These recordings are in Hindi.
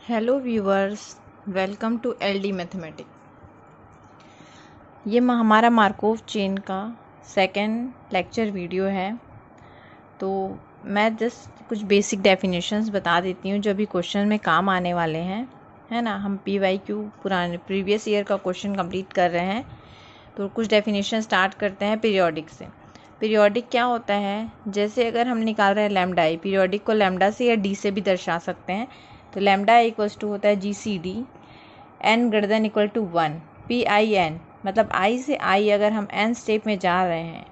Hello viewers, welcome to LD mathematics. ये हमारा मार्कोव चेन का सेकंड लेक्चर वीडियो है। तो मैं जस्ट कुछ बेसिक डेफिनेशंस बता देती हूँ जो अभी क्वेश्चन में काम आने वाले हैं, है ना। हम PYQ पुराने प्रीवियस ईयर का क्वेश्चन कंप्लीट कर रहे हैं। तो कुछ डेफिनेशन स्टार्ट करते हैं पीरियोडिक से। पीरियोडिक क्या होता है? जैसे अगर हम निकाल रहे हैं लैम्डा आई, पीरियोडिक को लैम्डा से या डी से भी दर्शा सकते हैं। तो लैम्डा इक्वल्स टू होता है GCD n greater than equal to 1 PIN, मतलब I से I अगर हम n स्टेप में जा रहे हैं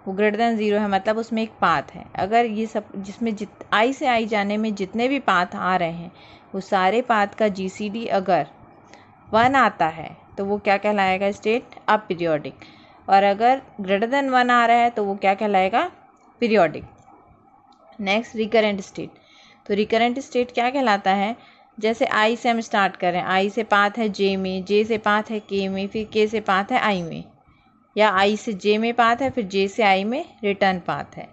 वो ग्रेटर देन 0 है, मतलब उसमें एक पाथ है। अगर ये सब जिसमें I से I जाने में जितने भी पाथ आ रहे हैं वो सारे पाथ का GCD अगर 1 आता है तो वो क्या कहलाएगा? State aperiodic. और अगर ग्रेटर देन 1 आ रहा है तो वो क्या कहलाएगा? पीरियोडिक। Next recurrent state. तो रिकरेंट स्टेट क्या कहलाता है? जैसे आई से हम स्टार्ट कर रहे हैं, आई से पाथ है जे में, जे से पाथ है के में, फिर के से पाथ है आई में, या आई से जे में पाथ है, फिर जे से आई में रिटर्न पाथ है।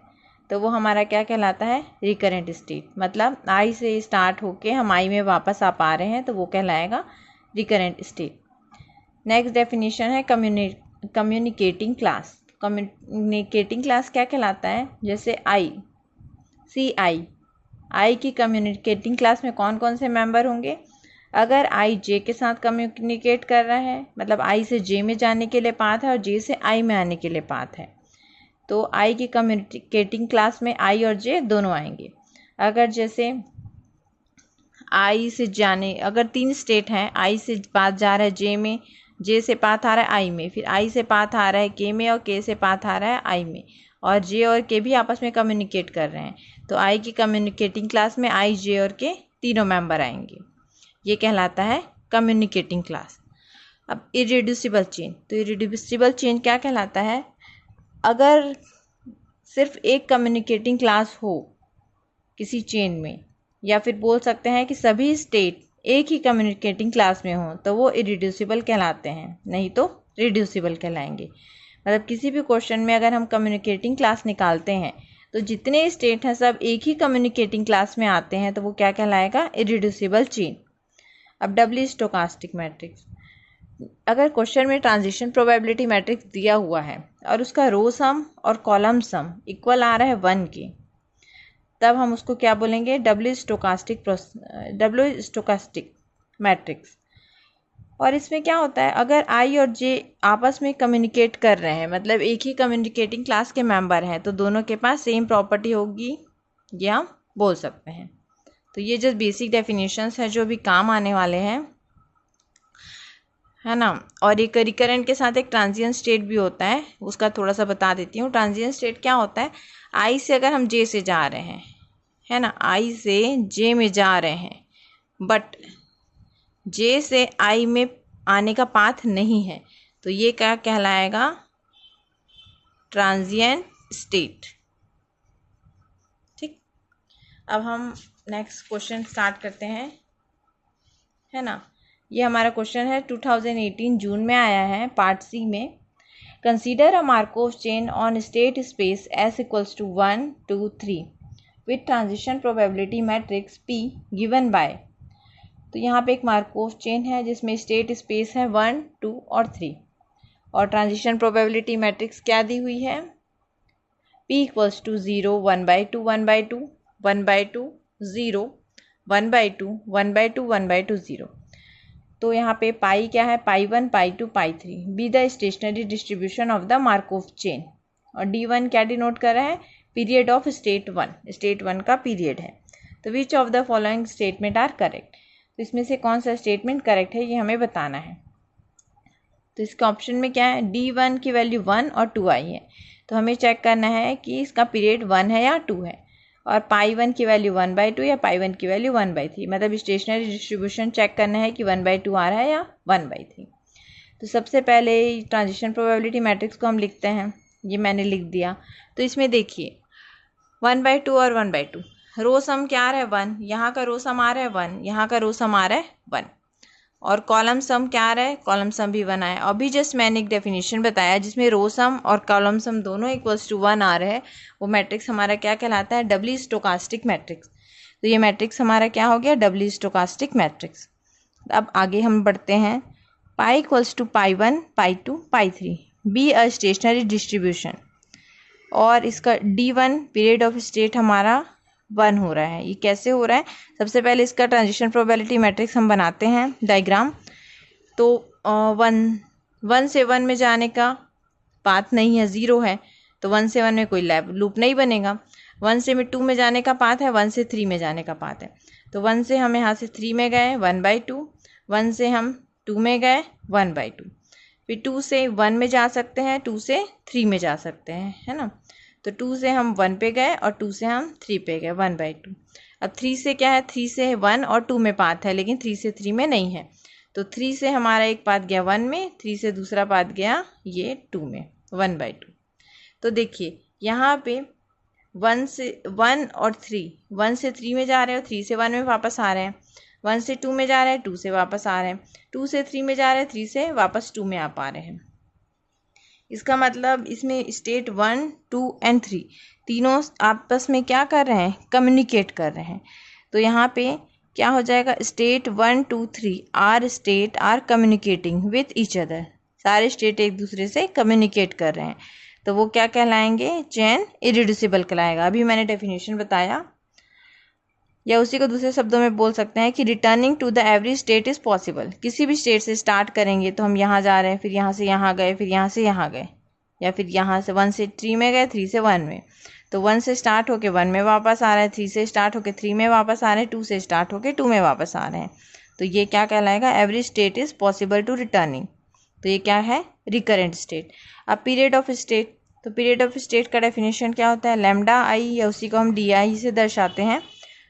तो वो हमारा क्या कहलाता है? Recurrent state. मतलब आई से स्टार्ट होके हम आई में वापस आ पा रहे हैं तो वो कहलाएगा रिकरेंट स्टेट। नेक्स्ट डेफिनेशन है कम्युनिकेटिंग क्लास। कम्युनिकेटिंग क्लास क्या कहलाता है? जैसे आई की कम्युनिकेटिंग क्लास में कौन कौन से मेंबर होंगे? अगर आई जे के साथ कम्युनिकेट कर रहा है, मतलब आई से जे में जाने के लिए पाथ है और जे से आई में आने के लिए पाथ है, तो आई की कम्युनिकेटिंग क्लास में आई और जे दोनों आएंगे। अगर जैसे आई से जाने, अगर 3 स्टेट हैं, आई से पाथ जा रहा है जे में, जे से पाथ आ रहा है आई में, फिर आई से पाथ आ रहा है के में और के से पाथ आ रहा है आई में, और जे और के भी आपस में कम्युनिकेट कर रहे हैं, तो आई की कम्युनिकेटिंग क्लास में आई जे और के तीनों मेंबर आएंगे। ये कहलाता है कम्युनिकेटिंग क्लास। अब इरेड्यूसिबल चेन। तो इरेड्यूसिबल चेन क्या कहलाता है? अगर सिर्फ एक कम्युनिकेटिंग क्लास हो किसी चेन में, या फिर बोल सकते हैं कि सभी स्टेट एक ही कम्युनिकेटिंग क्लास में हो, तो वो इरेड्यूसिबल कहलाते हैं, नहीं तो रिड्यूसिबल कहलाएंगे। मतलब किसी भी क्वेश्चन में अगर हम कम्युनिकेटिंग क्लास निकालते हैं तो जितने स्टेट हैं सब एक ही कम्युनिकेटिंग क्लास में आते हैं, तो वो क्या कहलाएगा? Irreducible chain. अब डबली स्टोकास्टिक मैट्रिक्स। अगर क्वेश्चन में ट्रांजिशन प्रोबेबिलिटी मैट्रिक्स दिया हुआ है और उसका रो सम और कॉलम सम इक्वल आ रहा है 1 के, तब हम उसको क्या बोलेंगे? डबली स्टोकास्टिक मैट्रिक्स। और इसमें क्या होता है? अगर आई और जे आपस में कम्युनिकेट कर रहे हैं, मतलब एक ही कम्युनिकेटिंग क्लास के मेंबर हैं, तो दोनों के पास सेम प्रॉपर्टी होगी, ये हम बोल सकते हैं। तो ये जस्ट बेसिक डेफिनेशंस है जो भी काम आने वाले हैं, है ना। और एक रिकरेंट के साथ एक ट्रांजिएंट स्टेट भी होता है, उसका थोड़ा सा बता देती हूँ। ट्रांजिएंट स्टेट क्या होता है? आई से अगर हम जे से जा रहे हैं, है ना, आई से जे में जा रहे हैं, बट जे से आई में आने का पाथ नहीं है, तो ये क्या कहलाएगा? Transient state. ठीक। अब हम नेक्स्ट क्वेश्चन स्टार्ट करते हैं, है ना। ये हमारा क्वेश्चन है 2018 जून में आया है, पार्ट सी में। Consider a Markov chain on state space S equals to 1 2 3 with transition probability matrix P given by. तो यहाँ पे एक मार्कोव चेन है जिसमें स्टेट स्पेस है 1 2 और 3, और ट्रांजिशन प्रोबेबिलिटी मैट्रिक्स क्या दी हुई है? P equals to 0 1/2 1/2 1/2 0 1/2 1/2 1/2 0। तो यहाँ पे पाई क्या है? Pi 1 pi 2 pi 3 be the stationary distribution of the Markov chain. और D1 क्या डिनोट कर रहा है? पीरियड ऑफ स्टेट 1, स्टेट 1 का पीरियड है। तो which of the following statement are correct? तो इसमें से कौन सा स्टेटमेंट करेक्ट है ये हमें बताना है। तो इसके ऑप्शन में क्या है? D1 की वैल्यू 1 और 2 आई है, तो हमें चेक करना है कि इसका पीरियड 1 है या 2 है। और पाई 1 की वैल्यू 1/2 या पाई 1 की वैल्यू 1/3, मतलब स्टेशनरी डिस्ट्रीब्यूशन चेक करना है कि 1/2 आ रहा है या 1/3। तो सबसे पहले ट्रांजिशन प्रोबेबिलिटी मैट्रिक्स को हम लिखते हैं, ये मैंने लिख दिया। तो इसमें देखिए 1/2 और 1/2, रो सम क्या आ रहा है? 1, यहाँ का रो सम आ रहा है 1, यहाँ का रो सम आ रहा है 1, और कॉलम सम क्या आ रहा है? कॉलम सम भी 1 आया। अभी जस्ट मैंने एक डेफिनेशन बताया जिसमें रो सम और कॉलम सम दोनों इक्वल्स टू 1 आ रहे हैं, वो मैट्रिक्स हमारा क्या कहलाता है? डबली स्टोकास्टिक मैट्रिक्स। तो ये मैट्रिक्स हमारा क्या हो गया, डबली स्टोकास्टिक मैट्रिक्स। अब आगे हम बढ़ते हैं। Pi equals to pi 1, pi 2, pi 3 be a stationary distribution, और इसका D1 पीरियड ऑफ स्टेट हमारा 1 हो रहा है। ये कैसे हो रहा है, सबसे पहले इसका ट्रांजिशन प्रोबेबिलिटी मैट्रिक्स हम बनाते हैं डायग्राम। तो 1 से 1 में जाने का पाथ नहीं है, 0 है, तो 1 से 1 में कोई लूप नहीं बनेगा। 1 से 2 में जाने का पाथ है, 1 से 3 में जाने का पाथ है। तो 1 से हम यहाँ से 3 में गए 1/2, 1 से हम 2 में गए 1/2, फिर 2 से 1 में जा सकते हैं, 2 से 3 में जा सकते हैं, है ना। तो 2 से हम 1 पे गए और 2 से हम 3 पे गए 1/2। अब 3 से क्या है, 3 से 1 और 2 में पाथ है, लेकिन 3 से 3 में नहीं है। तो 3 से हमारा एक पाथ गया 1 में, 3 से दूसरा पाथ गया ये 2 में 1/2। तो देखिए यहाँ पे 1 से 1 और 3, 1 से 3 में जा रहे हैं और 3 से 1 में वापस आ रहे हैं। 1 से 2 में जा रहे हैं, 2 से वापस आ रहे हैं, 2 से 3 में जा रहे हैं, 3 से वापस 2 में आ पा रहे हैं। इसका मतलब इसमें स्टेट 1, 2 एंड 3 तीनों आपस में क्या कर रहे हैं, कम्युनिकेट कर रहे हैं। तो यहाँ पे क्या हो जाएगा, state 1, 2, 3 state are communicating with each other. सारे स्टेट एक दूसरे से कम्युनिकेट कर रहे हैं, तो वो क्या कहलाएंगे, चेन इरिड्यूसिबल कहलाएगा। अभी मैंने डेफिनेशन बताया, या उसी को दूसरे शब्दों में बोल सकते हैं कि returning to the average state is possible. किसी भी स्टेट से स्टार्ट करेंगे तो हम यहाँ जा रहे हैं, फिर यहाँ से यहाँ गए, फिर यहाँ से यहाँ गए, या फिर यहाँ से 1 से 3 में गए, 3 से 1 में। तो 1 से स्टार्ट होके 1 में वापस आ रहे हैं, 3 से स्टार्ट होके 3 में वापस आ रहे हैं, 2 से स्टार्ट होके 2 में वापस आ रहे हैं। तो ये क्या कहलाएगा, average state is possible to returning. तो ये क्या है, रिकरेंट स्टेट। अब पीरियड ऑफ स्टेट, तो पीरियड ऑफ स्टेट का डेफिनेशन क्या होता है, लैम्डा आई, या उसी को हम DI से दर्शाते हैं।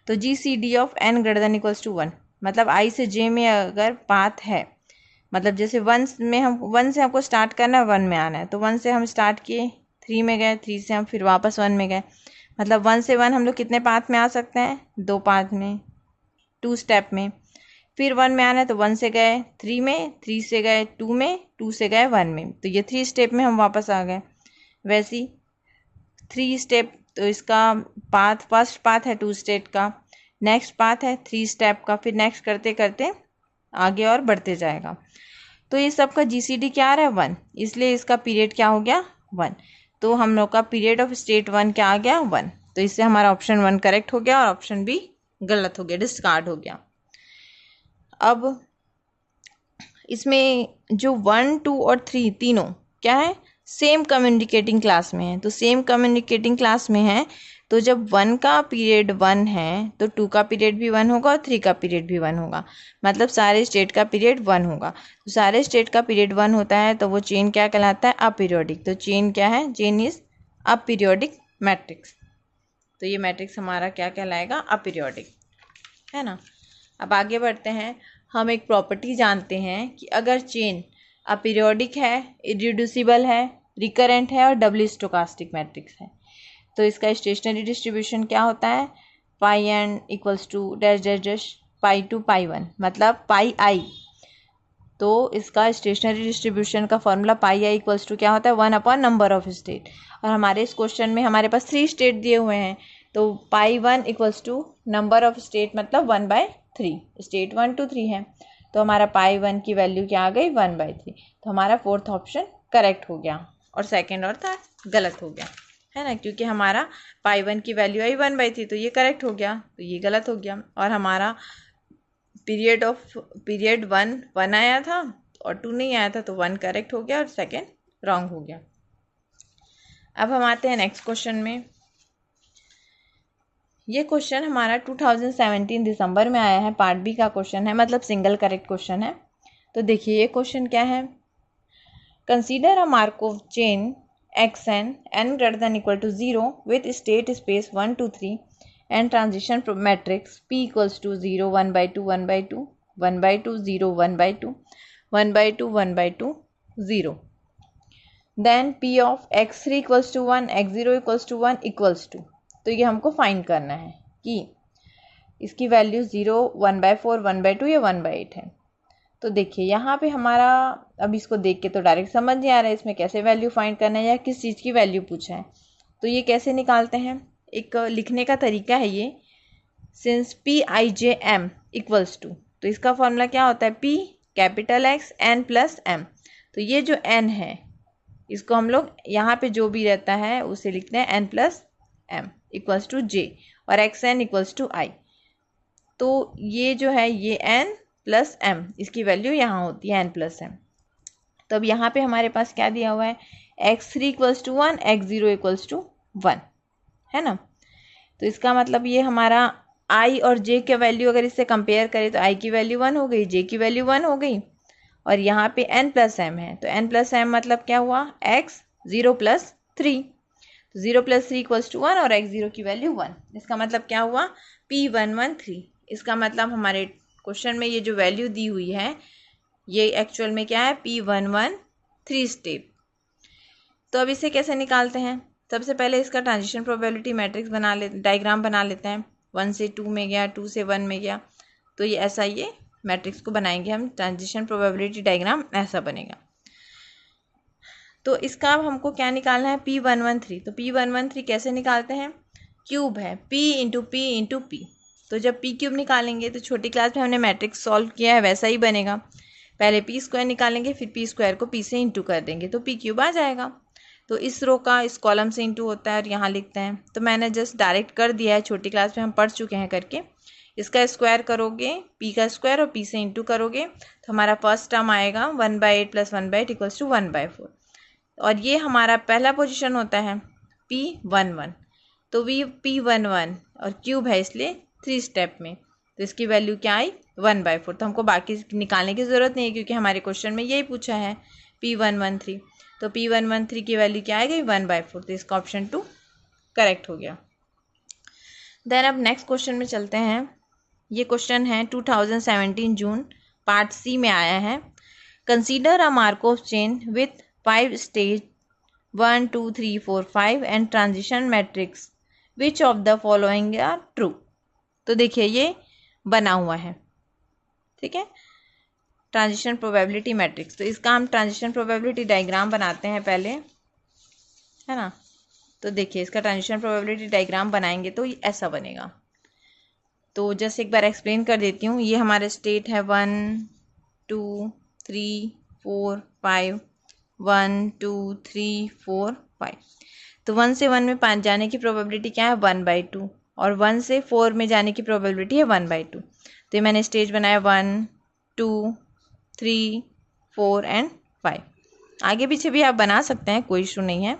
तो GCD of n greater than equals to 1, मतलब I से J में अगर पाथ है, मतलब जैसे 1 में हम 1 से हमको स्टार्ट करना है, 1 में आना है, तो 1 से हम स्टार्ट किए, 3 में गए, 3 से हम फिर वापस 1 में गए। मतलब 1 से 1 हम लोग कितने पाथ में आ सकते हैं, 2 पाथ में, 2 स्टेप में। फिर 1 में आना है तो 1 से गए 3 में, 3 से गए 2 में, 2 से गए 1 में, तो ये 3 स्टेप में हम वापस आ गए। वैसी 3 स्टेप, तो इसका पाथ, फर्स्ट पाथ है 2 स्टेट का, नेक्स्ट पाथ है 3 स्टेप का, फिर नेक्स्ट करते करते आगे और बढ़ते जाएगा। तो ये सब का GCD क्या आ रहा है, 1, इसलिए इसका पीरियड क्या हो गया, 1। तो हम लोग का पीरियड ऑफ स्टेट 1 क्या आ गया, 1। तो इससे हमारा ऑप्शन 1 करेक्ट हो गया और ऑप्शन बी गलत हो गया, डिस्कार्ड हो गया। अब इसमें जो 1, 2 और 3 तीनों क्या है, सेम कम्युनिकेटिंग क्लास में है। तो सेम कम्युनिकेटिंग क्लास में है, तो जब 1 का पीरियड 1 है तो 2 का पीरियड भी 1 होगा और 3 का पीरियड भी 1 होगा, मतलब सारे स्टेट का पीरियड 1 होगा। तो सारे स्टेट का पीरियड 1 होता है तो वो चेन क्या कहलाता है, अपीरियोडिक। तो चेन क्या है, चेन इज अपीरियोडिक मैट्रिक्स। तो ये मैट्रिक्स हमारा क्या कहलाएगा, अपीरियोडिक, है ना। अब आगे बढ़ते हैं, हम एक प्रॉपर्टी जानते हैं कि अगर चेन अपीरियोडिक है, इरिड्यूसिबल है, रिकरेंट है और डबली स्टोकास्टिक मैट्रिक्स है, तो इसका स्टेशनरी डिस्ट्रीब्यूशन क्या होता है, pi n equals to dash dash dash pi 2 pi 1, मतलब पाई I। तो इसका स्टेशनरी डिस्ट्रीब्यूशन का formula pi I equals to क्या होता है, 1 अपॉन नंबर ऑफ स्टेट। और हमारे इस क्वेश्चन में हमारे पास 3 स्टेट दिए हुए हैं, तो pi 1 equals to number of state, मतलब 1/3, स्टेट 1 2 3 है। तो हमारा पाई 1 की वैल्यू क्या आ गई, 1/3। तो हमारा फोर्थ ऑप्शन करेक्ट हो गया और सेकेंड और थर्ड गलत हो गया, है ना, क्योंकि हमारा पाई 1 की वैल्यू आई 1/3, तो ये करेक्ट हो गया, तो ये गलत हो गया। और हमारा पीरियड 1 आया था और 2 नहीं आया था, तो 1 करेक्ट हो गया और सेकेंड रॉन्ग हो गया। अब हम आते हैं नेक्स्ट क्वेश्चन में। ये क्वेश्चन हमारा 2017 दिसंबर में आया है, पार्ट बी का क्वेश्चन है, मतलब सिंगल करेक्ट क्वेश्चन है। तो देखिए ये क्वेश्चन क्या है, consider a Markov chain xn n greater than equal to 0 with state space 1 2 3 and transition matrix p equals to 0 1/2 1/2 1/2 0 1/2 1/2 1/2 0, then p of x3 equals to 1 x0 equals to 1 equals to। तो ये हमको फाइंड करना है कि इसकी वैल्यू 0 1/4 1/2 या 1/8 है। तो देखिए यहाँ पे हमारा, अब इसको देख के तो डायरेक्ट समझ नहीं आ रहा है इसमें कैसे वैल्यू फाइंड करना है या किस चीज़ की वैल्यू पूछा है। तो ये कैसे निकालते हैं, एक लिखने का तरीका है ये, since P I J M equals to, तो इसका फॉर्मूला क्या होता है, P capital X N plus M. तो ये जो एन है इसको हम लोग यहाँ पे जो भी रहता है उसे लिखते हैं N plus M equals to J, और X N equals to I. तो ये जो है ये एन प्लस एम, इसकी वैल्यू यहाँ होती है एन प्लस एम। तो अब यहाँ पे हमारे पास क्या दिया हुआ है, X three equals to one, X zero equals to one, है ना। तो इसका मतलब ये हमारा आई और जे के वैल्यू अगर इससे कंपेयर करें तो आई की वैल्यू वन हो गई, जे की वैल्यू वन हो गई, और यहाँ पे एन प्लस एम है। तो एन प्लस एम मतलब क्या हुआ, एक्स ज़ीरो प्लस थ्री, तो zero plus three equals to one और एक्स ज़ीरो की वैल्यू वन। इसका मतलब क्या हुआ, P113। इसका मतलब हमारे क्वेश्चन में ये जो वैल्यू दी हुई है ये एक्चुअल में क्या है, P113 स्टेप। तो अब इसे कैसे निकालते हैं, सबसे पहले इसका ट्रांजिशन प्रोबेबिलिटी मैट्रिक्स बना ले, डायग्राम बना लेते हैं। 1 से 2 में गया, 2 से 1 में गया, तो ये ऐसा ये मैट्रिक्स को बनाएंगे हम, ट्रांजिशन प्रोबेबिलिटी डायग्राम ऐसा बनेगा। तो इसका अब हमको क्या निकालना है, P113। तो P113 कैसे निकालते हैं, क्यूब है, P into P into P. तो जब P क्यूब निकालेंगे तो छोटी क्लास में हमने मैट्रिक्स सॉल्व किया है वैसा ही बनेगा, पहले P स्क्वायर निकालेंगे फिर P स्क्वायर को P से इंटू कर देंगे तो P क्यूब आ जाएगा। तो इस रो का इस कॉलम से इंटू होता है और यहाँ लिखते हैं, तो मैंने जस्ट डायरेक्ट कर दिया है, छोटी क्लास में हम पढ़ चुके हैं करके। इसका स्क्वायर करोगे P का स्क्वायर और P से इंटू करोगे तो हमारा फर्स्ट टर्म आएगा 1/8 प्लस 1/8 इक्वल्स टू 1/4, और ये हमारा पहला पोजीशन होता है P11। तो P11 और क्यूब है इसलिए 3 स्टेप में, तो इसकी वैल्यू क्या आई 1/4। तो हमको बाकी निकालने की ज़रूरत नहीं है क्योंकि हमारे क्वेश्चन में यही पूछा है P113। तो P113 की वैल्यू क्या आएगी 1/4, तो इसका ऑप्शन 2 करेक्ट हो गया। देन अब नेक्स्ट क्वेश्चन में चलते हैं। ये क्वेश्चन है 2017 जून पार्ट सी में आया है। Consider a Markov chain with 5 stage 1 2 3 4 5 and transition matrix, which of the following are true. तो देखिए ये बना हुआ है, ठीक है, ट्रांजिशन प्रोबेबिलिटी मैट्रिक्स। तो इसका हम ट्रांजिशन प्रोबेबिलिटी डायग्राम बनाते हैं पहले, है ना। तो देखिए इसका ट्रांजिशन प्रोबेबिलिटी डायग्राम बनाएंगे तो ये ऐसा बनेगा। तो जस्ट एक बार एक्सप्लेन कर देती हूँ। ये हमारे स्टेट है 1 2 3 4 5, 1 2 3 4 5। तो 1 से 1 में जाने की प्रोबेबिलिटी क्या है 1/2, और 1 से 4 में जाने की प्रोबेबिलिटी है 1/2। तो ये मैंने स्टेज बनाया 1 2 3 4 एंड 5। आगे पीछे भी आप बना सकते हैं, कोई इशू नहीं है।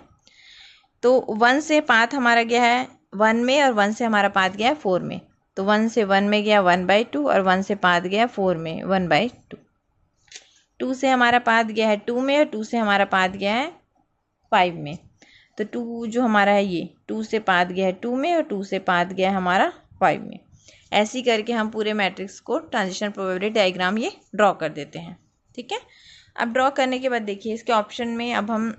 तो 1 से पाथ हमारा गया है 1 में और 1 से हमारा पाथ गया है 4 में। तो 1 से 1 में गया 1/2 और 1 से पाथ गया 4 में 1/2। 2 से हमारा पाथ गया है 2 में और 2 से हमारा पाथ गया है 5 में। तो 2 जो हमारा है ये 2 से पाथ गया है 2 में और 2 से पाथ गया है हमारा 5 में। ऐसे करके हम पूरे मैट्रिक्स को ट्रांजिशन प्रोबेबिलिटी डायग्राम ये ड्रॉ कर देते हैं, ठीक है। अब ड्रॉ करने के बाद देखिए इसके ऑप्शन में, अब हम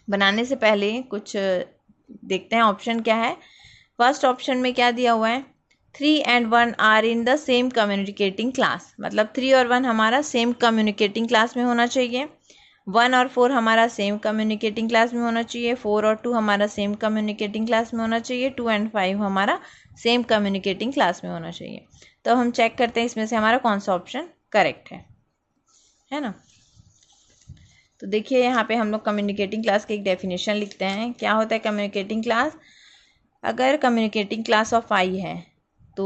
बनाने से पहले कुछ देखते हैं ऑप्शन क्या है। फर्स्ट ऑप्शन में क्या दिया हुआ है, 3 and 1 are in the same communicating class, मतलब 3 और 1 हमारा सेम कम्युनिकेटिंग क्लास में होना चाहिए। 1 और 4 हमारा सेम कम्युनिकेटिंग क्लास में होना चाहिए। 4 और 2 हमारा सेम कम्युनिकेटिंग क्लास में होना चाहिए। 2 and 5 हमारा सेम कम्युनिकेटिंग क्लास में होना चाहिए। तो हम चेक करते हैं इसमें से हमारा कौन सा ऑप्शन करेक्ट है ना। तो देखिए यहाँ पे हम लोग कम्युनिकेटिंग क्लास की एक डेफिनेशन लिखते हैं। क्या होता है कम्युनिकेटिंग क्लास, अगर कम्युनिकेटिंग क्लास ऑफ आई है तो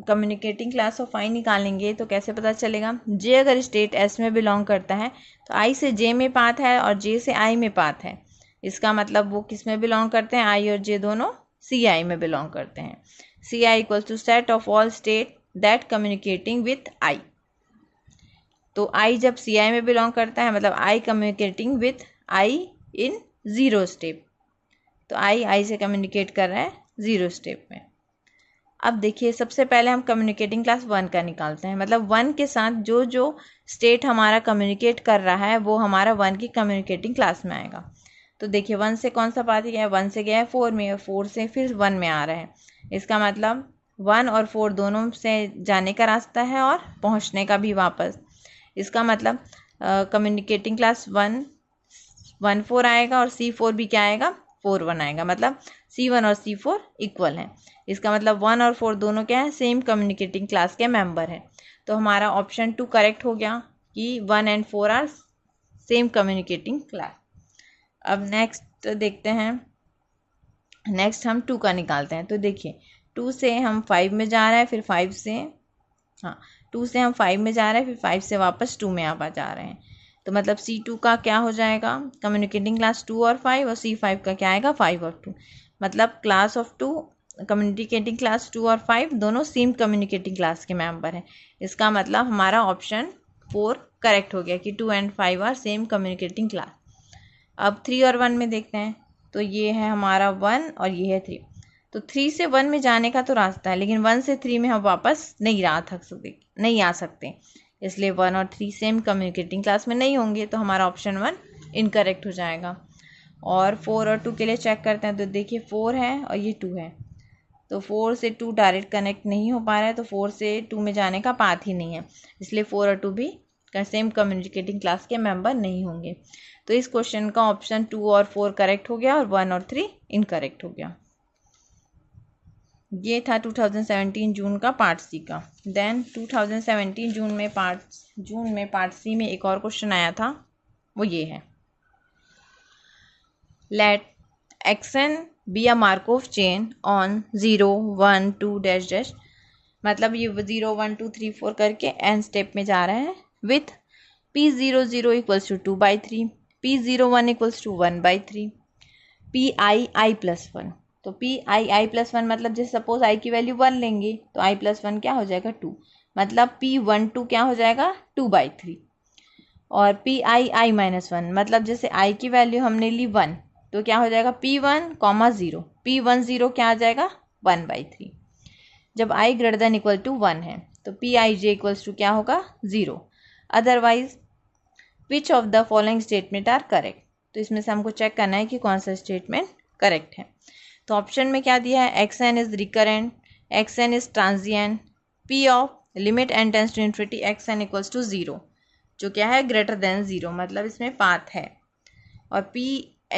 कम्युनिकेटिंग क्लास ऑफ आई निकालेंगे तो कैसे पता चलेगा, जे अगर स्टेट एस में बिलोंग करता है तो आई से जे में पाथ है और जे से आई में पाथ है, इसका मतलब वो किस में बिलोंग करते हैं, आई और जे दोनों सी आई में बिलोंग करते हैं। C I equals to set of all state that communicating with I. तो आई जब सी आई में बिलोंग करता है मतलब I communicating with I in 0 step, तो आई से कम्युनिकेट कर रहा है 0 स्टेप में। अब देखिए सबसे पहले हम कम्युनिकेटिंग क्लास 1 का निकालते हैं, मतलब 1 के साथ जो जो स्टेट हमारा कम्युनिकेट कर रहा है वो हमारा 1 की कम्युनिकेटिंग क्लास में आएगा। तो देखिए 1 से कौन सा पाथ गया है, 1 से गया है 4 में और 4 से फिर 1 में आ रहा है। इसका मतलब 1 और 4 दोनों से जाने का रास्ता है और पहुंचने का भी वापस। इसका मतलब कम्युनिकेटिंग क्लास 1 4 आएगा और C4 भी क्या आएगा 4 1 आएगा, मतलब C1 और C4 इक्वल हैं। इसका मतलब 1 और 4 दोनों क्या है, सेम कम्युनिकेटिंग क्लास के मेंबर हैं। तो हमारा ऑप्शन 2 करेक्ट हो गया कि 1 and 4 are same communicating class. अब नेक्स्ट देखते हैं, नेक्स्ट हम 2 का निकालते हैं। तो देखिए 2 से हम 5 में जा रहे हैं, फिर 5 से 2 से हम 5 में जा रहे हैं, फिर 5 से वापस 2 में आप जा रहे हैं। तो मतलब C2 का क्या हो जाएगा, कम्युनिकेटिंग क्लास 2 और 5, और C5 का क्या आएगा 5 और 2। मतलब क्लास ऑफ 2, कम्युनिकेटिंग क्लास 2 और 5 दोनों सेम कम्युनिकेटिंग क्लास के मेंबर हैं। इसका मतलब हमारा ऑप्शन 4 करेक्ट हो गया कि 2 and 5 are same communicating class. अब 3 और 1 में देखते हैं। तो ये है हमारा 1 और ये है 3। तो 3 से 1 में जाने का तो रास्ता है, लेकिन 1 से 3 में हम वापस नहीं आ सकते, इसलिए 1 और 3 सेम कम्युनिकेटिंग क्लास में नहीं होंगे। तो हमारा ऑप्शन 1 इनकरेक्ट हो जाएगा। और 4 और 2 के लिए चेक करते हैं। तो देखिए 4 है और ये 2 है, तो 4 से 2 डायरेक्ट कनेक्ट नहीं हो पा रहा है, तो 4 से 2 में जाने का पाथ ही नहीं है, इसलिए 4 और 2 भी सेम कम्युनिकेटिंग क्लास के मेंबर नहीं होंगे। तो इस क्वेश्चन का ऑप्शन 2 और 4 करेक्ट हो गया और 1 और 3 इनकरेक्ट हो गया। ये था 2017 जून का पार्ट सी का। देन 2017 जून में पार्ट सी में एक और क्वेश्चन आया था, वो ये है, let xn be a Markov chain on 0 1 2 dash dash. मतलब ये 0 1 2 3 4 करके n स्टेप में जा रहे हैं with p00 equals to 2/3, p01 equals to 1/3, pi+1। तो pi+1 मतलब जैसे सपोज i की वैल्यू 1 लेंगे तो i+1 क्या हो जाएगा 2, मतलब p12 क्या हो जाएगा 2/3। और pi-1 मतलब जैसे i की वैल्यू हमने ली 1, तो क्या हो जाएगा p1, 0, p10 क्या आ जाएगा 1/3। जब i greater than equal to 1 है तो pij इक्वल्स टू क्या होगा 0। Otherwise which of the following statement are correct. तो इसमें से हमको चेक करना है कि कौन सा स्टेटमेंट करेक्ट है। तो ऑप्शन में क्या दिया है, xn is recurrent, xn is transient, p of limit n tends to infinity xn equals to 0, जो क्या है ग्रेटर देन 0, मतलब इसमें पाथ है। और p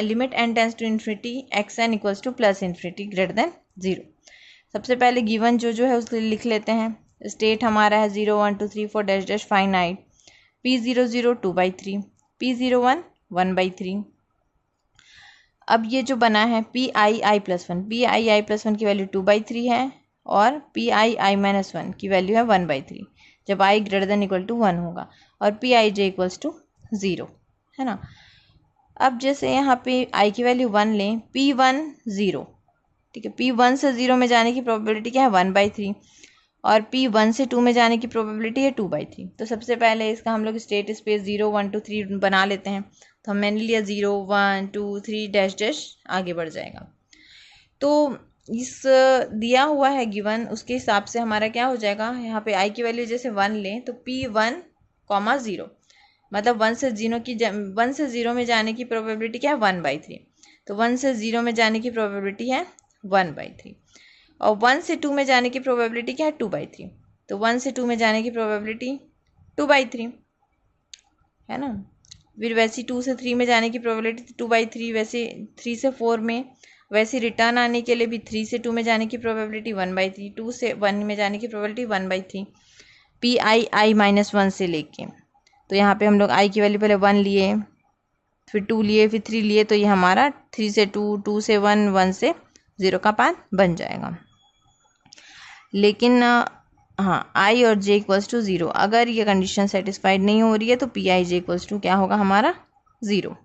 limit n tends to infinity xn equals to plus infinity greater than 0। सबसे पहले गिवन जो है उसके लिए लिख लेते हैं। स्टेट हमारा है 0 1 2 3 4 dash dash finite, p00 2/3, p01 1/3। अब ये जो बना है pii+1 की वैल्यू 2/3 है और pii-1 की वैल्यू है 1/3 जब i greater than equal to 1 होगा, और pij इक्वल्स टू 0 है ना। अब जैसे यहाँ पे i की वैल्यू 1 लें, p1 0, ठीक है, p1 से 0 में जाने की प्रोबेबिलिटी क्या है 1/3 और p1 से 2 में जाने की प्रोबेबिलिटी है 2/3। तो सबसे पहले इसका हम लोग स्टेट स्पेस 0 1 2 3 बना लेते हैं। तो मैंने लिया 0 1 2 3 डैश डैश, आगे बढ़ जाएगा। तो इस दिया हुआ है गिवन, उसके हिसाब से हमारा क्या हो जाएगा, यहाँ पे i की वैल्यू जैसे 1 लें तो p1, 0, मतलब 1 से 0 में जाने की प्रोबेबिलिटी क्या है 1/3। तो 1 से 0 में जाने की प्रोबेबिलिटी है 1/3 और 1 से 2 में जाने की प्रोबेबिलिटी क्या है 2/3। तो 1 से 2 में जाने की प्रोबेबिलिटी 2/3 है ना। फिर वैसे 2 से 3 में जाने की प्रोबेबिलिटी 2/3, वैसे 3 से 4 में, वैसे रिटर्न आने के लिए भी 3 से 2 में जाने की प्रोबेबिलिटी 1/3, 2 से 1 में जाने की प्रोबेबिलिटी 1/3, pii-1 से लेके। तो यहाँ पे हम लोग i की वैल्यू पहले 1 लिए, फिर 2 लिए, फिर 3 लिए, तो ये हमारा 3 से 2, 2 से 1, 1 से 0 का पाथ बन जाएगा। लेकिन हाँ i और j इक्वल्स टू 0, अगर ये कंडीशन सेटिस्फाइड नहीं हो रही है तो pij इक्वल्स टू क्या होगा हमारा 0।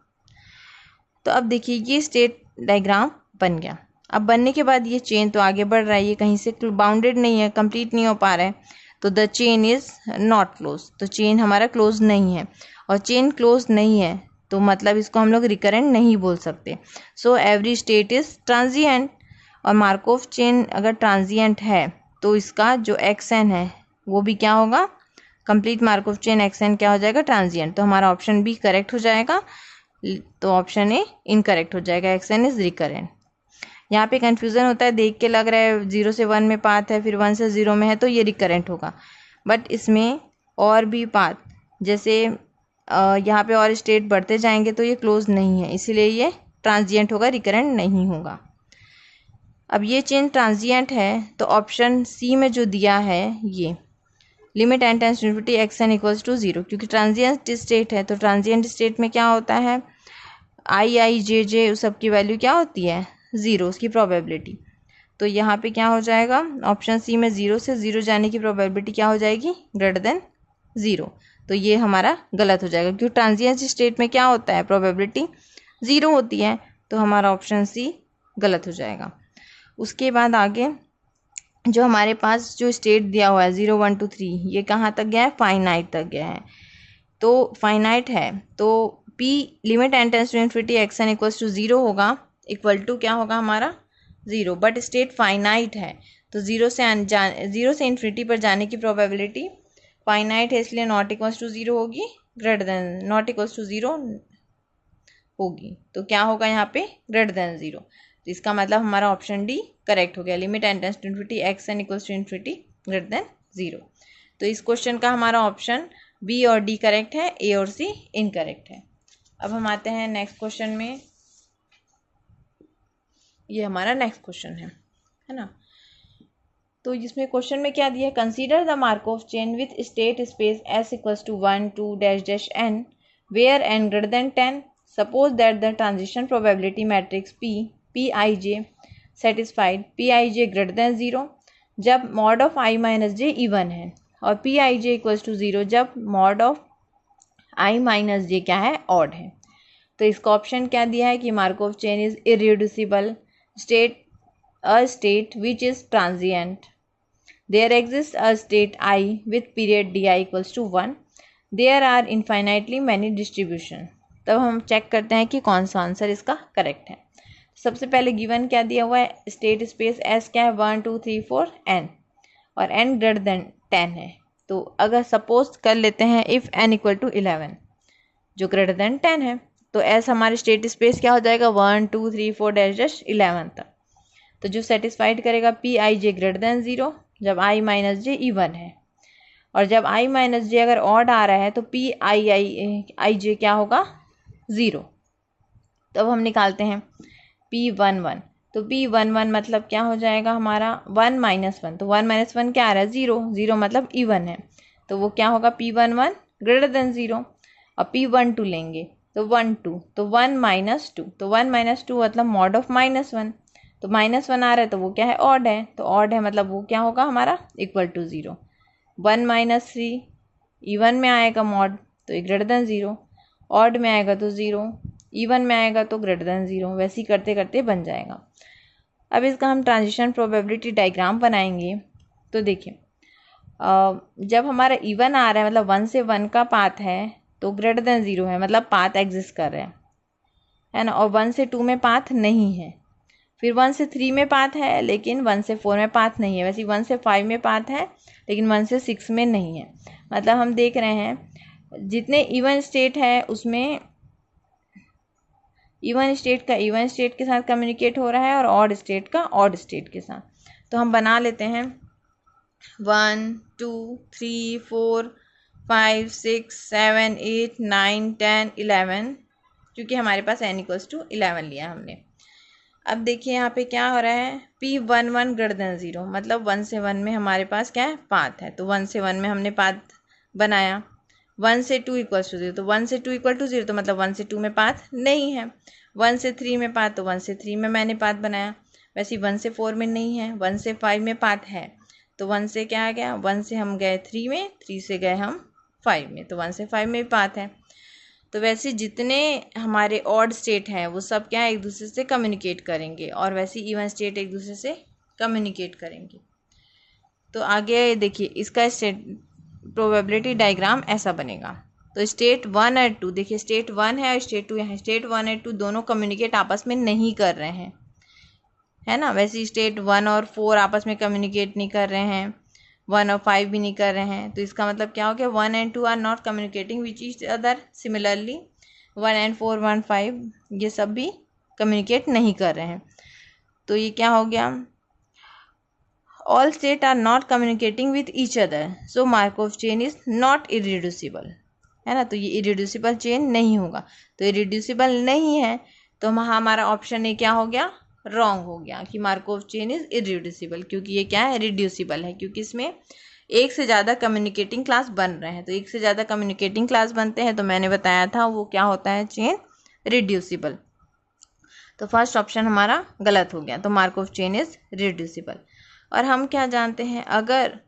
तो अब देखिए ये स्टेट डायग्राम बन गया। अब बनने के बाद ये चेन तो आगे बढ़ रहा है, ये कहीं से बाउंडेड नहीं है, कंप्लीट नहीं हो पा रहा है, तो the chain is not close. तो चेन हमारा क्लोज नहीं है, और चेन क्लोज नहीं है तो मतलब इसको हम लोग रिकरेंट नहीं बोल सकते। So every state is transient, और मार्कोव चेन अगर ट्रांजिएंट है तो इसका जो xn है वो भी क्या होगा, कंप्लीट मार्कोव चेन xn क्या हो जाएगा ट्रांजिएंट। तो हमारा ऑप्शन बी करेक्ट हो जाएगा, तो ऑप्शन ए इनकरेक्ट हो जाएगा, xn इज रिकरेंट। यहाँ पे कन्फ्यूज़न होता है, देख के लग रहा है 0 से 1 में पाथ है, फिर 1 से 0 में है तो ये रिकरेंट होगा, बट इसमें और भी पाथ, जैसे यहाँ पे और स्टेट बढ़ते जाएंगे तो ये क्लोज नहीं है, इसीलिए ये ट्रांजिएंट होगा, रिकरेंट नहीं होगा। अब ये चेंज ट्रांजिएंट है, तो ऑप्शन सी में जो दिया है ये limit n tends to infinity X N equals to 0, क्योंकि ट्रांजिएंट स्टेट है, तो ट्रांजिएंट स्टेट में क्या होता है, आई जे जे उस सब की वैल्यू क्या होती है 0, उसकी प्रोबेबिलिटी। तो यहाँ पे क्या हो जाएगा, ऑप्शन सी में 0 से 0 जाने की प्रोबेबिलिटी क्या हो जाएगी, ग्रेटर देन 0। तो ये हमारा गलत हो जाएगा, क्योंकि ट्रांजिएंट स्टेट में क्या होता है, प्रोबेबिलिटी 0 होती है, तो हमारा ऑप्शन सी गलत हो जाएगा। उसके बाद आगे जो हमारे पास जो स्टेट दिया हुआ है 0 1 2 3, ये कहाँ तक गया है, फाइनाइट तक गया है। तो फाइनाइट है, तो p limit n tends to infinity X N equals to 0 होगा, इक्वल टू क्या होगा हमारा 0, बट स्टेट फाइनाइट है, तो 0 से इन्फिनिटी पर जाने की प्रोबेबिलिटी फाइनाइट है, इसलिए नॉट इक्वल्स टू 0 होगी, greater than not equals to 0 होगी। तो क्या होगा यहाँ पे, ग्रेटर देन 0। तो इसका मतलब हमारा ऑप्शन डी करेक्ट हो गया, limit n tends to infinity X N equals to infinity greater than 0। तो इस क्वेश्चन का हमारा ऑप्शन बी और डी करेक्ट है, ए और सी इनकरेक्ट है। अब हम आते हैं नेक्स्ट क्वेश्चन में, ये हमारा नेक्स्ट क्वेश्चन है ना। तो इसमें क्वेश्चन में क्या दिया है, consider the Markov chain with state space s equals to 1 2 dash dash n where n greater than 10। Suppose that the transition probability matrix Pij satisfied Pij greater than 0 जब mod of i minus J even है, और Pij इक्वल्स टू 0 जब mod of i minus J क्या है, ऑड है। तो इसका ऑप्शन क्या दिया है कि Markov chain is irreducible state a state which is transient, there exist a state i with period di equals to 1, there are infinitely many distribution. तब हम चेक करते हैं कि कौन सा आंसर इसका करेक्ट है। सबसे पहले गिवन क्या दिया हुआ है, स्टेट स्पेस s क्या है 1 2 3 4 n, और n ग्रेटर देन 10 है। तो अगर सपोज कर लेते हैं इफ़ n इक्वल टू 11 जो ग्रेटर देन 10 है, तो s हमारे स्टेट स्पेस क्या हो जाएगा 1 2 3 4 डैश डैश 11 तक। तो जो सेटिस्फाइड करेगा Pij ग्रेटर देन 0 जब i माइनस जे इवन है, और जब i माइनस जे अगर ऑड आ रहा है तो Pij क्या होगा 0। तब हम निकालते हैं P11, तो P11 मतलब क्या हो जाएगा हमारा 1 माइनस 1, तो 1 माइनस 1 क्या आ रहा है 0, 0 मतलब इवन है, तो वो क्या होगा P11 ग्रेटर देन 0। और P12 लेंगे तो 1 2, तो 1 माइनस 2, तो 1 माइनस 2 मतलब मॉड ऑफ -1, तो -1 आ रहा है, तो वो क्या है ऑड है, तो ऑड है मतलब वो क्या होगा हमारा इक्वल टू 0। 1 माइनस 3 इवन में आएगा मॉड, तो ये ग्रेटर देन 0, ऑड में आएगा तो 0, इवन में आएगा तो ग्रेटर देन 0, वैसे ही करते करते बन जाएगा। अब इसका हम ट्रांजिशन प्रोबेबिलिटी डायग्राम बनाएंगे। तो देखिए जब हमारा इवन आ रहा है मतलब 1 से 1 का पाथ है तो ग्रेटर देन 0 है, मतलब पाथ एग्जिस्ट कर रहे हैं, है ना। और 1 से 2 में पाथ नहीं है, फिर 1 से 3 में पाथ है लेकिन 1 से 4 में पाथ नहीं है, वैसे 1 से 5 में पाथ है लेकिन 1 से 6 में नहीं है। मतलब हम देख रहे हैं जितने इवन स्टेट है उसमें इवन स्टेट का इवन स्टेट के साथ कम्युनिकेट हो रहा है और ऑड स्टेट का ऑड स्टेट के साथ। तो हम बना लेते हैं 1 2 3 4 5 6 7 8 9 10 11, क्योंकि हमारे पास n इक्वल्स टू 11 लिया हमने। अब देखिए यहाँ पे क्या हो रहा है, P11 ग्रेटर देन 0 मतलब 1 से 1 में हमारे पास क्या है पाथ है, तो 1 से 1 में हमने पाथ बनाया। 1 से 2 इक्वल्स टू 0, तो 1 से 2 इक्वल टू 0 तो मतलब 1 से 2 में पाथ नहीं है। 1 से 3 में पाथ, तो 1 से 3 में मैंने पाथ बनाया। वैसे 1 से 4 में नहीं है, 1 से 5 में पाथ है, तो 1 से क्या आ गया, 1 से हम गए 3 में, 3 से गए हम 5 में, तो 1 से 5 में भी पाथ है। तो वैसे जितने हमारे ऑड स्टेट हैं वो सब क्या है एक दूसरे से कम्युनिकेट करेंगे, और वैसे इवन स्टेट एक दूसरे से कम्युनिकेट करेंगे। तो आगे देखिए इसका स्टेट प्रोबेबिलिटी डायग्राम ऐसा बनेगा। तो स्टेट 1 और 2, देखिए स्टेट 1 है और स्टेट 2 है, स्टेट 1 और 2 दोनों कम्युनिकेट आपस में नहीं कर रहे हैं, है ना। वैसे स्टेट 1 और 4 आपस में कम्युनिकेट नहीं कर रहे हैं, 1 और 5 भी नहीं कर रहे हैं। तो इसका मतलब क्या हो गया, 1 and 2 are not communicating which each other. Similarly 1 and 4 1 5 ये सब भी कम्युनिकेट नहीं कर रहे हैं। तो ये क्या हो गया, all state are not communicating with each other, so Markov chain is not irreducible, है ना। तो ये इरिड्यूसिबल चेन नहीं होगा, तो इरिड्यूसिबल नहीं है तो हमारा ऑप्शन ए क्या हो गया रॉन्ग हो गया कि मार्कोव चेन इज इरिड्यूसिबल, क्योंकि ये क्या है, रिड्यूसिबल है, क्योंकि इसमें एक से ज़्यादा कम्युनिकेटिंग क्लास बन रहे हैं। तो एक से ज़्यादा कम्युनिकेटिंग क्लास बनते हैं तो मैंने बताया था वो क्या होता है, चेन रिड्यूसिबल। तो फर्स्ट ऑप्शन हमारा गलत हो गया, तो मार्कोव चेन इज रिड्यूसिबल। और हम क्या जानते हैं, अगर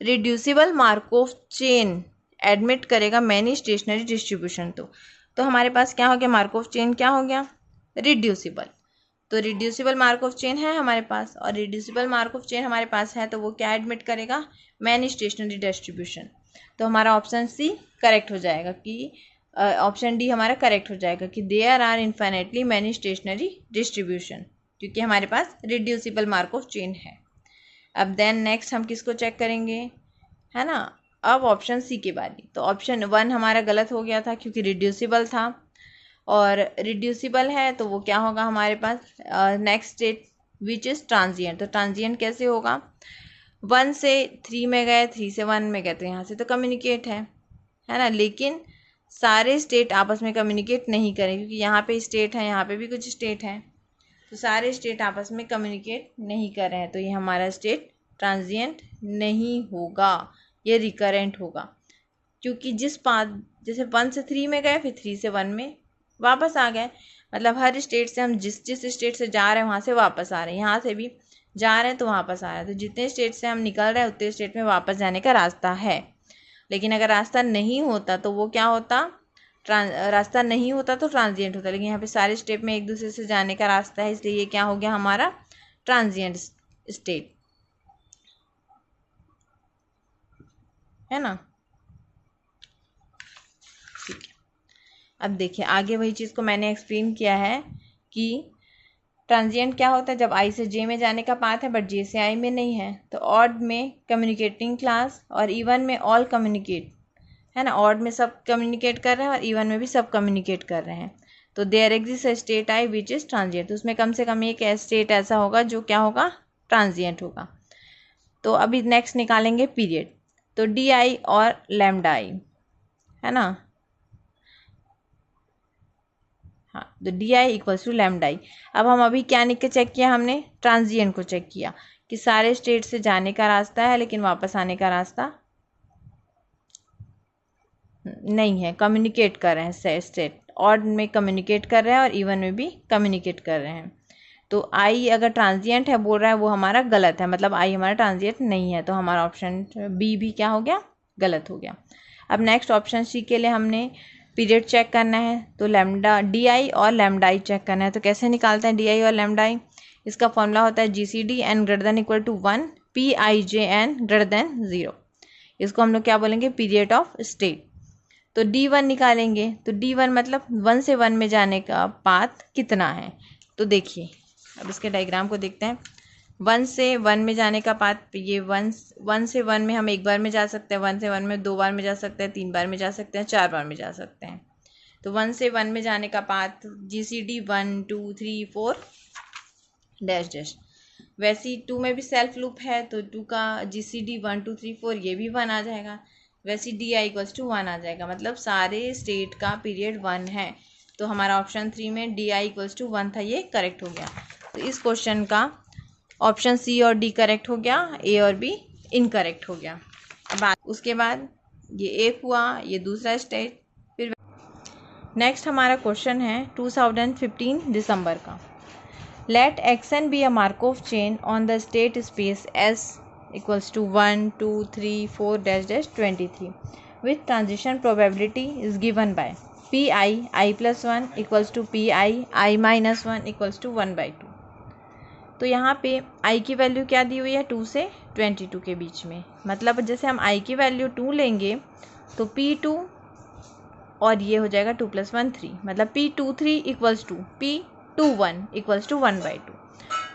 रिड्यूसिबल मार्कोव चेन एडमिट करेगा मैनी स्टेशनरी डिस्ट्रीब्यूशन, तो हमारे पास क्या हो गया, मार्कोव चेन क्या हो गया, रिड्यूसिबल। तो रिड्यूसिबल मार्कोव चेन है हमारे पास, और रिड्यूसिबल मार्कोव चेन हमारे पास है तो वो क्या एडमिट करेगा, मैनी स्टेशनरी डिस्ट्रीब्यूशन। तो हमारा ऑप्शन सी करेक्ट हो जाएगा कि ऑप्शन डी हमारा करेक्ट हो जाएगा कि there are infinitely many stationary distribution, क्योंकि हमारे पास रिड्यूसिबल मार्कोव चेन है। अब देन नेक्स्ट हम किसको चेक करेंगे, है ना, अब ऑप्शन सी की बारी। तो ऑप्शन 1 हमारा गलत हो गया था क्योंकि रिड्यूसिबल था, और रिड्यूसिबल है तो वो क्या होगा हमारे पास, next state which is transient. तो ट्रांजिएंट कैसे होगा, 1 से 3 में गए, 3 से 1 में गए, तो यहाँ से तो कम्युनिकेट है ना, लेकिन सारे स्टेट आपस में कम्युनिकेट नहीं करें, क्योंकि यहाँ पे स्टेट है, यहाँ पे भी कुछ स्टेट है, तो सारे स्टेट आपस में कम्युनिकेट नहीं कर रहे हैं, तो ये हमारा स्टेट ट्रांजिएंट नहीं होगा, ये रिकरेंट होगा। क्योंकि जिस पाथ, जैसे 1 से 3 में गए, फिर 3 से 1 में वापस आ गए, मतलब हर स्टेट से हम जिस स्टेट से जा रहे हैं वहाँ से वापस आ रहे हैं, यहाँ से भी जा रहे हैं तो वापस आ रहे हैं, तो जितने स्टेट से हम निकल रहे हैं उतने स्टेट में वापस जाने का रास्ता है। लेकिन अगर रास्ता नहीं होता तो वो क्या होता, रास्ता नहीं होता तो ट्रांजिएंट होता, लेकिन यहाँ पे सारे स्टेट में एक दूसरे से जाने का रास्ता है, इसलिए ये क्या हो गया हमारा ट्रांजिएंट स्टेट, है ना। ठीक है, अब देखिए आगे वही चीज़ को मैंने एक्सप्लेन किया है कि ट्रांजिएंट क्या होता है, जब आई से जे में जाने का पाथ है बट जे से आई में नहीं है, तो ऑड में कम्युनिकेटिंग क्लास और इवन में ऑल कम्युनिकेट, है ना, ऑड में सब कम्युनिकेट कर रहे हैं और इवन में भी सब कम्युनिकेट कर रहे हैं, तो there exist state I which is transient, तो उसमें कम से कम एक स्टेट ऐसा होगा जो क्या होगा, ट्रांजिएंट होगा। तो अभी नेक्स्ट निकालेंगे पीरियड, तो डी आई और लैम्डा आई, है ना, हाँ, तो D I equals to lambda I. अब हम अभी क्या निकल चेक किया, हमने ट्रांजिएंट को चेक किया कि सारे स्टेट से जाने का रास्ता है लेकिन वापस आने का रास्ता नहीं है, कम्युनिकेट कर रहे हैं स्टेट, ऑड में कम्युनिकेट कर रहे हैं और इवन में भी कम्युनिकेट कर रहे हैं। तो आई अगर ट्रांजिएंट है बोल रहा है वो हमारा गलत है, मतलब आई हमारा ट्रांजिएंट नहीं है, तो हमारा ऑप्शन बी भी क्या हो गया, गलत हो गया। अब नेक्स्ट ऑप्शन सी के लिए हमने पीरियड चेक करना है, तो लैम्डा डी आई और लैम्डा आई चेक करना है। तो कैसे निकालते हैं डी आई और लैम्डा आई, इसका फॉर्मूला होता है G C D N greater than equal to 1 P I J N greater than 0, इसको हम लोग क्या बोलेंगे, पीरियड ऑफ स्टेट। तो D1 निकालेंगे, तो D1 मतलब 1 से 1 में जाने का पाथ कितना है, तो देखिए अब इसके डायग्राम को देखते हैं। 1 से 1 में जाने का पाथ, ये 1 से 1 में हम एक बार में जा सकते हैं, 1 से 1 में 2 बार में जा सकते हैं, 3 बार में जा सकते हैं, 4 बार में जा सकते हैं। तो 1 से 1 में जाने का पाथ GCD 1 2 3 4 डैश डैश, वैसे ही 2 में भी सेल्फ लूप है तो 2 का GCD 1 2 3 4 ये भी 1 आ जाएगा, वैसे डी आई इक्वल्स टू 1 आ जाएगा, मतलब सारे स्टेट का पीरियड 1 है। तो हमारा ऑप्शन 3 में डी आई इक्वल्स टू 1 था, ये करेक्ट हो गया। तो इस क्वेश्चन का ऑप्शन सी और डी करेक्ट हो गया, ए और बी इनकरेक्ट हो गया। उसके बाद ये एक हुआ, ये दूसरा स्टेट। फिर नेक्स्ट हमारा क्वेश्चन है 2015 दिसंबर का, let X N be a Markov chain on the state space S equals to 1 2 3 4 dash dash 23 with transition probability is given by pi I plus 1 equals to pi I minus 1 equals to 1 by 2। तो यहाँ पे I की वैल्यू क्या दी हुई है, 2 से 22 के बीच में, मतलब जैसे हम I की वैल्यू 2 लेंगे तो P2 और ये हो जाएगा 2 + 1 3, मतलब P23 equals to P21 equals to 1 by 2,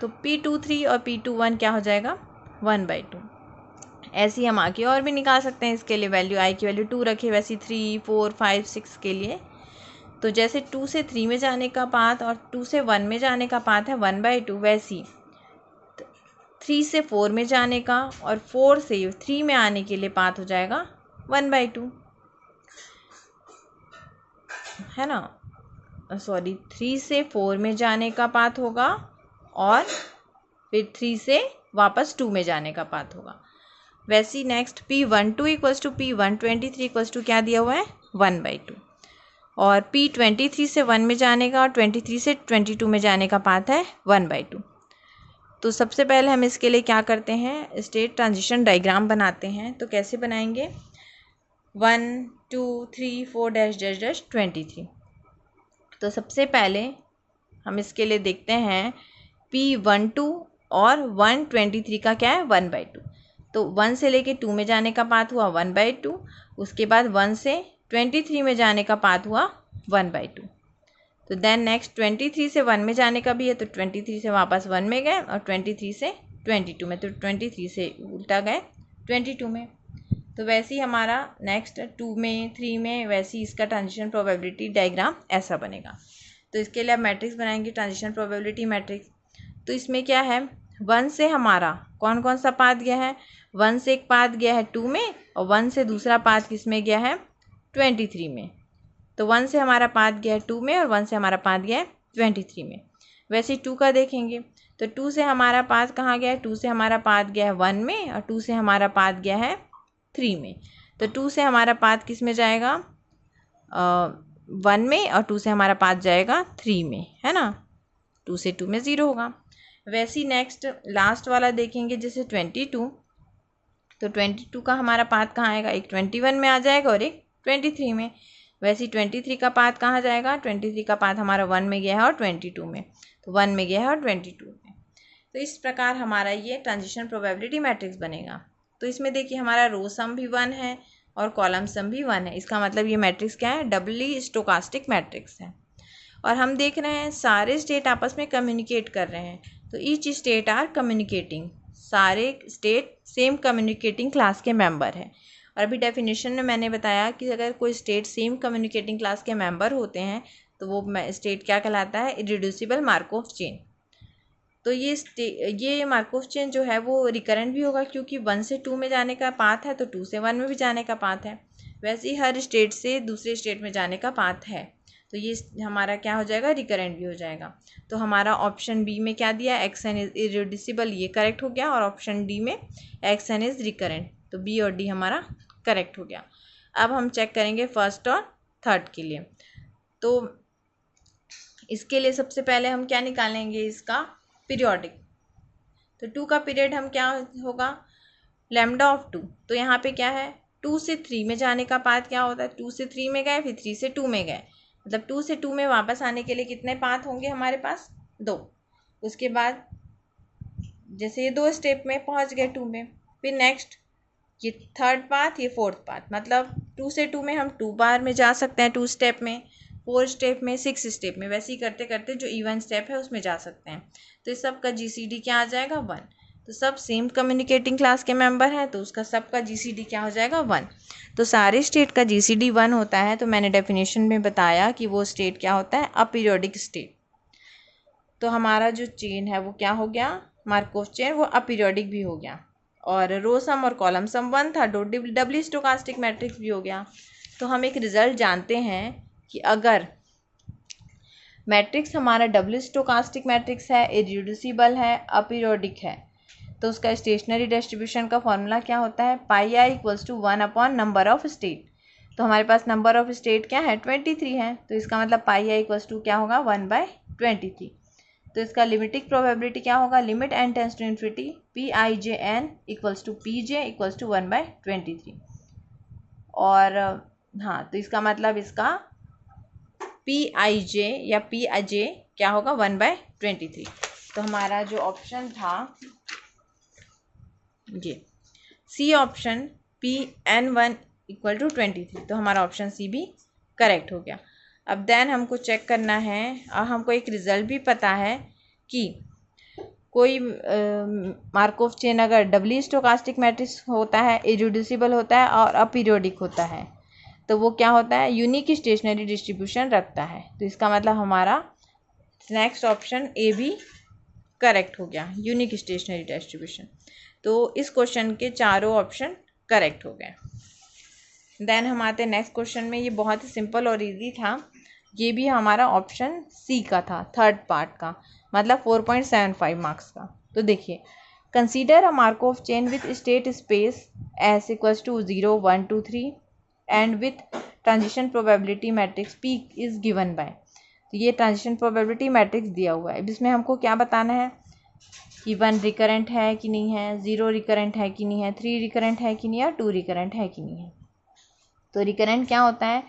तो P23 और P21 क्या हो जाएगा, 1 by 2। ऐसे ही हम आगे और भी निकाल सकते हैं, इसके लिए वैल्यू आई की वैल्यू 2 रखे, वैसे 3 4 5 6 के लिए। तो जैसे 2 से 3 में जाने का पाथ और 2 से 1 में जाने का पाथ है 1 by 2, वैसी 3 से 4 में जाने का और 4 से 3 में आने के लिए पाथ हो जाएगा 1 by 2, है ना, सॉरी 3 से 4 में जाने का पाथ होगा और फिर 3 से वापस 2 में जाने का पाथ होगा। वैसे ही next P12 equals to P123 equals to क्या दिया हुआ है 1/2 और P23 से 1 में जाने का और 23 से 22 में जाने का पाथ है 1/2। तो सबसे पहले हम इसके लिए क्या करते हैं, स्टेट ट्रांजिशन डायग्राम बनाते हैं। तो कैसे बनाएंगे, 1 2 3 4 डैश डैश डैश 23। तो सबसे पहले हम इसके लिए देखते हैं P12 और 123 का क्या है 1/2। तो 1 से लेके 2 में जाने का पाथ हुआ 1/2, उसके बाद 1 से 23 में जाने का पाथ हुआ 1/2। तो देन नेक्स्ट 23 से 1 में जाने का भी है, तो 23 से वापस 1 में गए और 23 से 22 में, तो 23 से उल्टा गए 22 में। तो वैसे ही हमारा नेक्स्ट 2 में 3 में वैसे ही इसका ट्रांजिशन प्रोबेबिलिटी डायग्राम ऐसा बनेगा। तो इसके लिए आप मैट्रिक्स बनाएंगे, ट्रांजिशन प्रोबेबिलिटी मैट्रिक्स। तो इसमें क्या है, 1 से हमारा कौन कौन सा पाथ गया है, 1 से एक पाथ गया है 2 में और 1 से दूसरा पाथ किस में गया है 23 में। तो 1 से हमारा पाथ गया है 2 में और 1 से हमारा पाथ गया है 23 में। वैसे 2 का देखेंगे तो 2 से हमारा पाथ कहाँ गया है, 2 से हमारा पाथ गया है 1 में और 2 से हमारा पाथ गया है 3 में। तो 2 से हमारा पाथ किस में जाएगा 1 में और 2 से हमारा पाथ जाएगा 3 में, है ना। 2 से 2 में 0 होगा। वैसे ही नेक्स्ट लास्ट वाला देखेंगे जैसे 22। तो 22 का हमारा पाथ कहाँ आएगा, एक 21 में आ जाएगा और एक 23 में। वैसे ही 23 का पाथ कहाँ जाएगा, 23 का पाथ हमारा 1 में गया है और 22 में, तो 1 में गया है और 22 में। तो इस प्रकार हमारा ये ट्रांजिशन प्रोबेबिलिटी मैट्रिक्स बनेगा। तो इसमें देखिए हमारा रो सम भी 1 है और कॉलम सम भी 1 है। इसका मतलब ये मैट्रिक्स क्या है, डबली स्टोकास्टिक मैट्रिक्स है। और हम देख रहे हैं सारे स्टेट आपस में कम्युनिकेट कर रहे हैं। तो ईच स्टेट आर कम्युनिकेटिंग, सारे स्टेट सेम कम्युनिकेटिंग क्लास के मेंबर हैं। और अभी डेफिनेशन में मैंने बताया कि अगर कोई स्टेट सेम कम्युनिकेटिंग क्लास के मेंबर होते हैं तो वो स्टेट क्या कहलाता है, इररिड्यूसिबल मार्कोव चेन। तो ये मार्कोव चेन जो है वो रिकरेंट भी होगा क्योंकि 1 से 2 में जाने का पाथ है, तो 2 से 1 में भी जाने का पाथ है। वैसे ही हर स्टेट से दूसरे स्टेट में जाने का पाथ है, तो ये हमारा क्या हो जाएगा, रिकरेंट भी हो जाएगा। तो हमारा ऑप्शन बी में क्या दिया, एक्स एन इज इररिड्यूसिबल, ये करेक्ट हो गया। और ऑप्शन डी में एक्स एन इज रिकरेंट, तो बी और डी हमारा करेक्ट हो गया। अब हम चेक करेंगे फर्स्ट और थर्ड के लिए। तो इसके लिए सबसे पहले हम क्या निकालेंगे, इसका पीरियोडिक। तो 2 का पीरियड हम क्या होगा, लैम्डा ऑफ 2। तो यहाँ पे क्या है, 2 से 3 में जाने का पाथ क्या होता है, 2 से 3 में गए फिर 3 से 2 में गए, मतलब 2 से 2 में वापस आने के लिए कितने पाथ होंगे हमारे पास, 2। उसके बाद जैसे ये 2 स्टेप में पहुँच गए 2 में, फिर नेक्स्ट ये थर्ड पाथ, ये फोर्थ पाथ, मतलब 2 से 2 में हम 2 बार में जा सकते हैं 2 स्टेप में, 4 स्टेप में, 6 स्टेप में, वैसे ही करते करते जो इवन स्टेप है उसमें जा सकते हैं। तो इस सब का जीसीडी क्या आ जाएगा 1। तो सब सेम कम्युनिकेटिंग क्लास के मेंबर हैं, तो उसका सबका जीसीडी क्या हो जाएगा 1। तो सारे स्टेट का जीसीडी 1 होता है। तो मैंने डेफिनेशन में बताया कि वो स्टेट क्या होता है, अपीरियोडिक स्टेट। तो हमारा जो चेन है वो क्या हो गया, मार्कोव चेन, वो अपीरियोडिक भी हो गया। और रो सम और कॉलम सम 1 था, डबली स्टोकास्टिक मैट्रिक्स भी हो गया। तो हम एक रिजल्ट जानते हैं कि अगर मैट्रिक्स हमारा डबल स्टोकास्टिक मैट्रिक्स है, इररिड्यूसिबल है, अपीरियोडिक है, तो उसका स्टेशनरी डिस्ट्रीब्यूशन का फॉर्मूला क्या होता है, pi I equals to 1 upon number of state. तो हमारे पास नंबर ऑफ स्टेट क्या है 23 है, तो इसका मतलब पाई आई इक्वल्स टू क्या होगा 1/23। तो इसका लिमिटिंग प्रोबेबिलिटी क्या होगा, limit N tends to infinity P I J N equals to P J equals to 1/23। और हाँ, तो इसका मतलब इसका पी आई जे या पी आई जे क्या होगा 1/23। तो हमारा जो ऑप्शन था ये C option Pn1 equal to 23, तो हमारा ऑप्शन सी भी करेक्ट हो गया। अब देन हमको चेक करना है, और हमको एक रिजल्ट भी पता है कि कोई मार्कोव चेन अगर डबली स्टोकास्टिक मैट्रिक्स होता है, इररिड्यूसिबल होता है और अपीरियोडिक होता है, तो वो क्या होता है, यूनिक स्टेशनरी डिस्ट्रीब्यूशन रखता है। तो इसका मतलब हमारा नेक्स्ट ऑप्शन ए भी करेक्ट हो गया, यूनिक स्टेशनरी डिस्ट्रीब्यूशन। तो इस क्वेश्चन के चारों ऑप्शन करेक्ट हो गए। देन हम आते हैं नेक्स्ट क्वेश्चन में। ये बहुत ही सिंपल और इजी था, ये भी हमारा ऑप्शन सी का था, थर्ड पार्ट का। मतलब 4.75 मार्क्स का। तो देखिए, consider a Markov chain with state space S equals to 0 1 2 3 and with transition probability matrix P is given by. तो ये ट्रांजिशन प्रोबेबिलिटी मैट्रिक्स दिया हुआ है। इसमें हमको क्या बताना है कि 1 रिकरेंट है कि नहीं है, 0 रिकरेंट है कि नहीं है, 3 रिकरेंट है कि नहीं है, 2 रिकरेंट है कि नहीं है। तो रिकरेंट क्या होता है,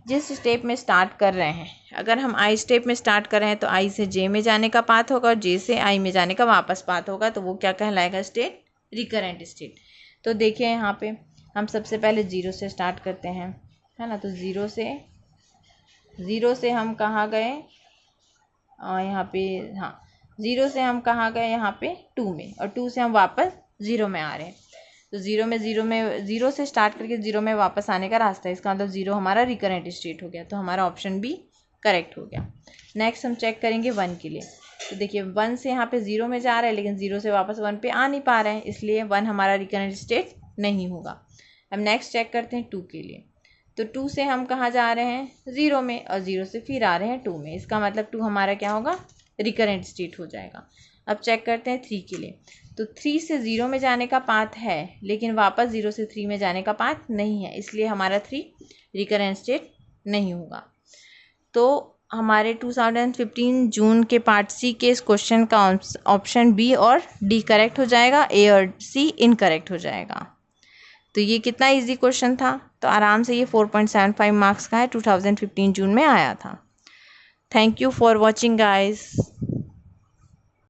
जिस स्टेप में स्टार्ट कर रहे हैं, अगर हम आई स्टेप में स्टार्ट कर रहे हैं तो आई से जे में जाने का पाथ होगा और जे से आई में जाने का वापस पाथ होगा, तो वो क्या कहलाएगा, स्टेट, रिकरेंट स्टेट। तो देखिए यहाँ पे हम सबसे पहले 0 से स्टार्ट करते हैं, है ना। तो 0 से हम कहाँ गए, यहाँ पे, हाँ 0 से हम कहाँ गए, यहाँ पे 2 में, और 2 से हम वापस 0 में आ रहे हैं। तो 0 से स्टार्ट करके 0 में वापस आने का रास्ता है, इसका मतलब 0 हमारा रिकरेंट स्टेट हो गया। तो हमारा ऑप्शन बी करेक्ट हो गया। नेक्स्ट हम चेक करेंगे 1 के लिए। तो देखिए 1 से यहाँ पे 0 में जा रहा है, लेकिन 0 से वापस 1 पे आ नहीं पा रहे हैं, इसलिए 1 हमारा रिकरेंट स्टेट नहीं होगा। अब नेक्स्ट चेक करते हैं 2 के लिए। तो 2 से हम कहाँ जा रहे हैं, 0 में, और 0 से फिर आ रहे हैं 2 में, इसका मतलब 2 हमारा क्या होगा, रिकरेंट स्टेट हो जाएगा। अब चेक करते हैं 3 के लिए। तो 3 से 0 में जाने का पाथ है, लेकिन वापस 0 से 3 में जाने का पाथ नहीं है, इसलिए हमारा 3 रिकरेंट स्टेट नहीं होगा। तो हमारे 2015 जून के पार्ट सी के इस क्वेश्चन का ऑप्शन बी और डी करेक्ट हो जाएगा, ए और सी इनकरेक्ट हो जाएगा। तो ये कितना इजी क्वेश्चन था, तो आराम से ये 4.75 मार्क्स का है, 2015 जून में आया था। Thank you for watching guys.